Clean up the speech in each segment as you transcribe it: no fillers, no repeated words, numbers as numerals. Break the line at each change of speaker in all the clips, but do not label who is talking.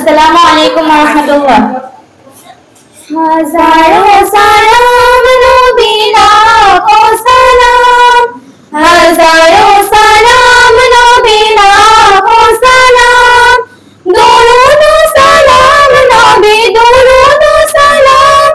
আসসালামু আলাইকুম ওয়া রাহমাতুল্লাহ। হাজারো সালাম নবী লাখো সালাম, হাজারো সালাম নবী লাখো সালাম, দরুদ সালাম নবী, দরুদ সালাম,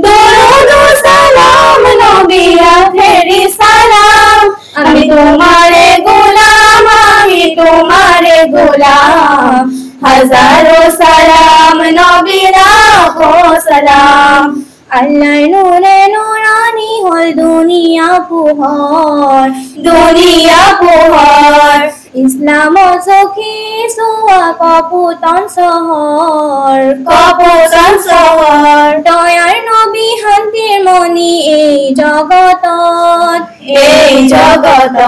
দরুদ সালাম নবী আখেরি সালাম। আমি তোমারে গোলাম, আমি তোমারে গোলাম, হাজারো সালাম নবী লাখো সালাম। আল্লাহর নূরে নূরানি হল দুনিয়া পুহর, দুনিয়া পুহর, ইসলাম সখী সুয়া কপুতন শহর, কপুতন শহর। দয়ার নবী শান্তির মণি এই জগতত, এই জগতত।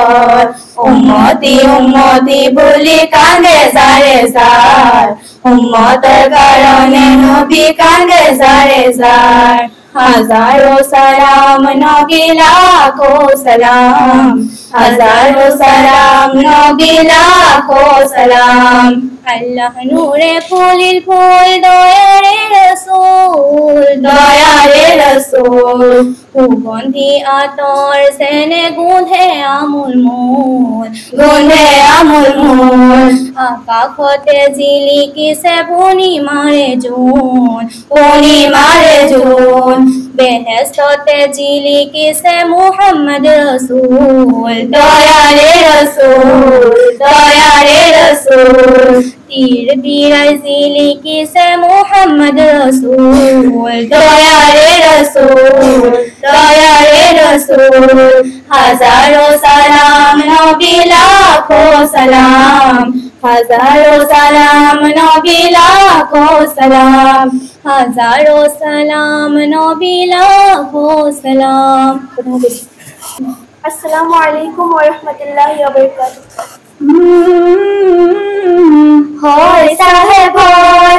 উম্মতি উম্মতি বলি কান্দে সারে সার, উম্মতের কারণে নবী কান্দে সারে সার। হাজারো সালাম নবী লাখো সালাম, হাজারো সালাম নবী লাখো সালাম। আল্লাহ নূরে ফুলিল ফুল দয়ারে রসূল, দয়ারে রসূল। সুগন্ধি আতর সেনে গুঁধে আমুল মূল, গুঁধে আমুল মূল। আকাশতে জিলিকি সে পূর্ণিমারে জোন, পূর্ণিমারে জোন। বেহেশতে জিলিকি সে মুহাম্মদ রসূল, দয়ারে রসূল, দয়ারে রসূল। তীর বিরাই জিলিকি সে মুহাম্মদ রসূল, দয়ারে রসূল, দয়ারে রসূল। হাজারো সালাম নবী লাখো সালাম, হাজারো সালাম নবী লাখো সালাম, হাজারো সালাম নবী লাখো সালাম।
আসসালামু আলাইকুম ওয়া রাহমাতুল্লাহি ওয়া বারাকাতুহু।
হয় সাহেব হয়,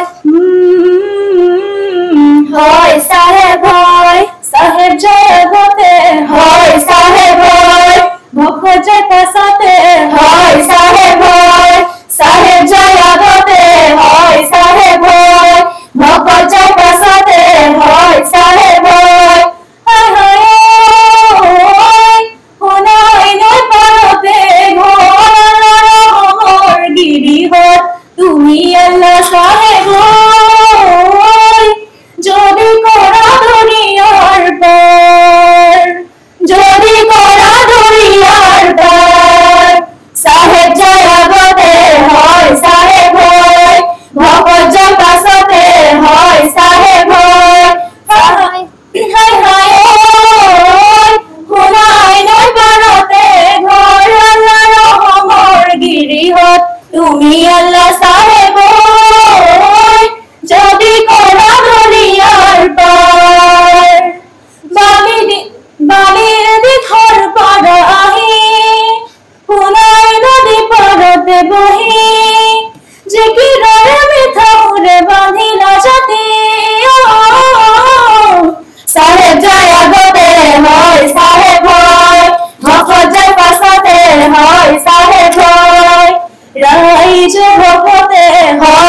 হয় সাহেব হয়, সাহেব জয়বতে হয় সাহেব হয়, ভক্ত জয় পাশাতে হয় সাহেব হয়, সাহেব জয়বতে হয় সাহেব হয়, ভক্ত জয় পাশাতে হয় সাহেব হয়। তুমি আল্লাহ সাহেব যদি করা দুনিয়ার পর, যদি করা দুনিয়ার পর, সাহেব জয়বতে হয় সাহেব হয়, ভগত জয় পাশাতে হয় সাহেব হয়। হায় হায় হুনাই নয় পারতে ঘর আল্লাহ রহমর গিরিহত। তুমি আল্লাহ সাহেব যদি করা দুনিয়ার পর, বালির দিঘর পার আহি, হুনাই নদী পারতে বহি, যে কি রয়ে মিঠাউরে বাঁধিল জাতি। সাহেব জয়বতে হয় সাহেব হয়, ভক্ত জয় পাশাতে হয় সাহেব হয়, রাইজ ভক্তে হয়